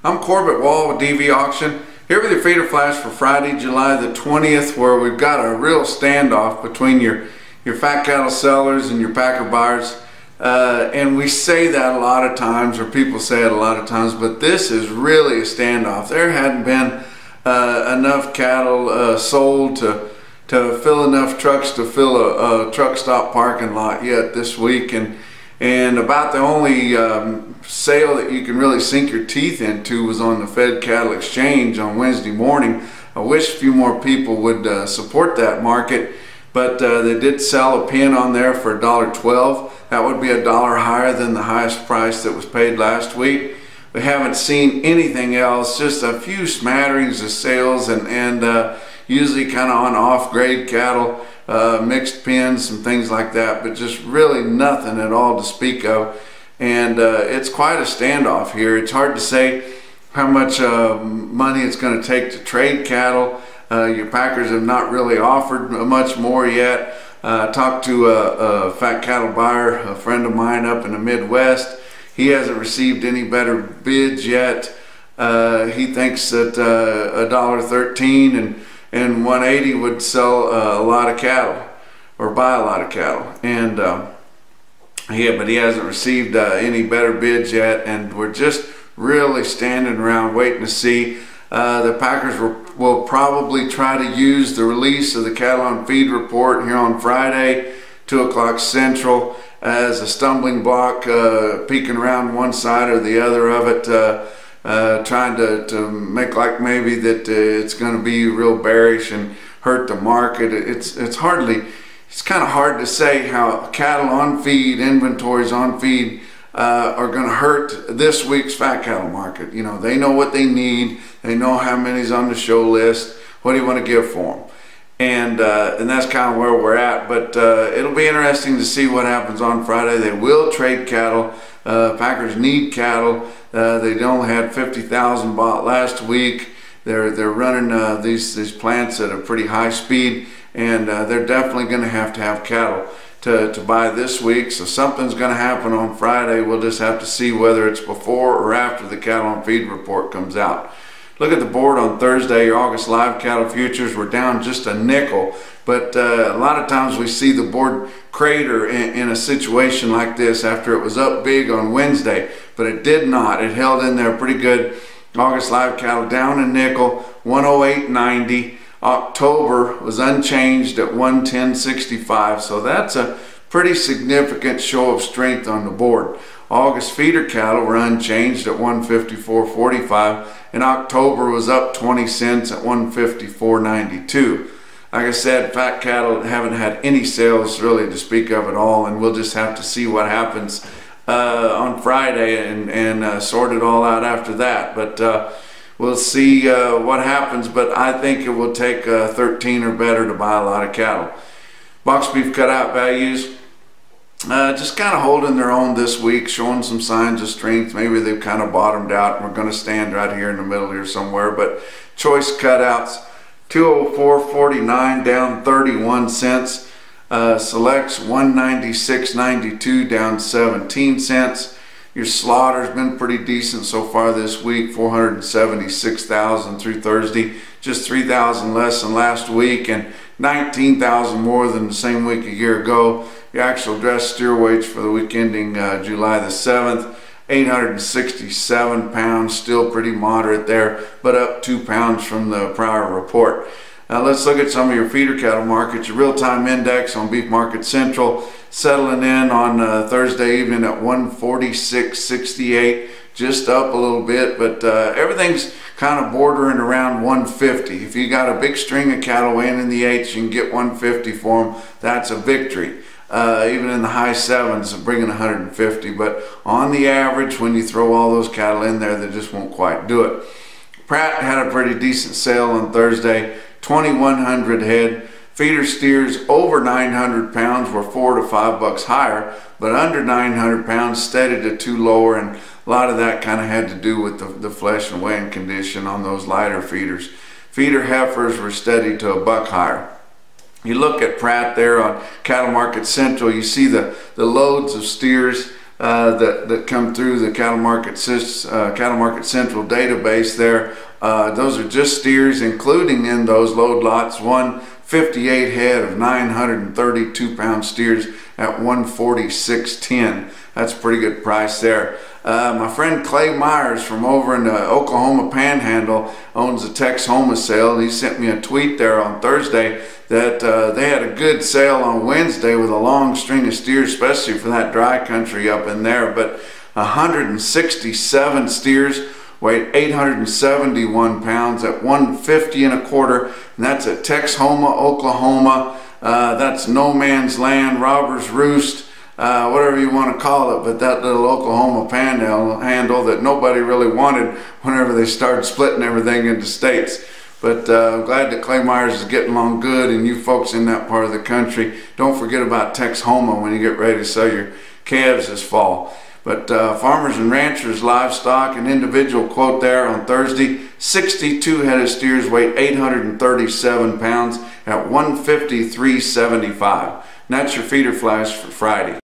I'm Corbett Wall with DV Auction, here with your feeder flash for Friday, July the 20th, where we've got a real standoff between your fat cattle sellers and your packer buyers. And we say that a lot of times, or people say it a lot of times, but this is really a standoff. There hadn't been enough cattle sold to fill enough trucks to fill a truck stop parking lot yet this week, and about the only sale that you can really sink your teeth into was on the Fed Cattle Exchange on Wednesday morning. I wish a few more people would support that market, but they did sell a pin on there for $1.12. That would be $1 higher than the highest price that was paid last week. We haven't seen anything else, just a few smatterings of sales and usually kind of on off-grade cattle, mixed pins and things like that, but just really nothing at all to speak of. And it's quite a standoff here. It's hard to say how much money it's going to take to trade cattle. Your packers have not really offered much more yet. Talked to a fat cattle buyer, a friend of mine up in the Midwest. He hasn't received any better bids yet. He thinks that $1.13 and 180 would sell a lot of cattle, or buy a lot of cattle. And but he hasn't received any better bids yet, and we're just really standing around waiting to see. The packers will probably try to use the release of the cattle on feed report here on Friday, 2 o'clock Central, as a stumbling block, peeking around one side or the other of it, trying to make like maybe that it's going to be real bearish and hurt the market. It's kind of hard to say how cattle on feed, inventories on feed, are going to hurt this week's fat cattle market. You know, they know what they need. They know how many's on the show list. What do you want to give for them? And that's kind of where we're at. But it'll be interesting to see what happens on Friday. They will trade cattle. Packers need cattle. They only had 50,000 bought last week. They're running these plants at a pretty high speed, and they're definitely going to have cattle to buy this week. So something's going to happen on Friday. We'll just have to see whether it's before or after the cattle on feed report comes out. Look at the board on Thursday. Your August live cattle futures were down just a nickel, but a lot of times we see the board crater in a situation like this after it was up big on Wednesday, but it did not. It held in there pretty good. August live cattle down a nickel, 108.90. October was unchanged at 110.65, so that's a pretty significant show of strength on the board. August feeder cattle were unchanged at 154.45, and October was up 20 cents at 154.92. Like I said, fat cattle haven't had any sales really to speak of at all, and we'll just have to see what happens on Friday and sort it all out after that. But we'll see what happens, but I think it will take 13 or better to buy a lot of cattle. Box beef cutout values just kind of holding their own this week, showing some signs of strength. Maybe they've kind of bottomed out and we're going to stand right here in the middle here somewhere. But choice cutouts, 204.49 down 31 cents. Selects 196.92 down 17 cents. Your slaughter's been pretty decent so far this week, 476,000 through Thursday, just 3,000 less than last week and 19,000 more than the same week a year ago. Your actual dressed steer weights for the week ending July the 7th, 867 pounds, still pretty moderate there, but up 2 pounds from the prior report. Now let's look at some of your feeder cattle markets. Your real-time index on Beef Market Central settling in on Thursday evening at 146.68, just up a little bit, but everything's kind of bordering around 150. If you got a big string of cattle weighing in the 8s, you can get 150 for them. That's a victory. Even in the high 7s, bringing 150, but on the average, when you throw all those cattle in there, they just won't quite do it. Pratt had a pretty decent sale on Thursday, 2,100 head. Feeder steers over 900 pounds were $4 to $5 higher, but under 900 pounds steadied at 2 lower, and a lot of that kind of had to do with the flesh and weighing condition on those lighter feeders. Feeder heifers were steady to $1 higher. You look at Pratt there on Cattle Market Central, you see the loads of steers that come through the Cattle Market Central database there. Those are just steers, including in those load lots, 158 head of 932 pound steers at 146.10. That's a pretty good price there. My friend Clay Myers from over in the Oklahoma Panhandle owns a Texhoma sale. He sent me a tweet there on Thursday that they had a good sale on Wednesday with a long string of steers, especially for that dry country up in there. But 167 steers weighed 871 pounds at 150 and a quarter, and that's at Texhoma, Oklahoma. That's no man's land, robber's roost, whatever you want to call it, but that little Oklahoma panhandle that nobody really wanted whenever they started splitting everything into states. But I'm glad that Clay Myers is getting along good, and you folks in that part of the country, don't forget about Texhoma when you get ready to sell your calves this fall. But farmers and ranchers, livestock, and individual quote there on Thursday, 62 head of steers weighed 837 pounds at 153.75. And that's your feeder flash for Friday.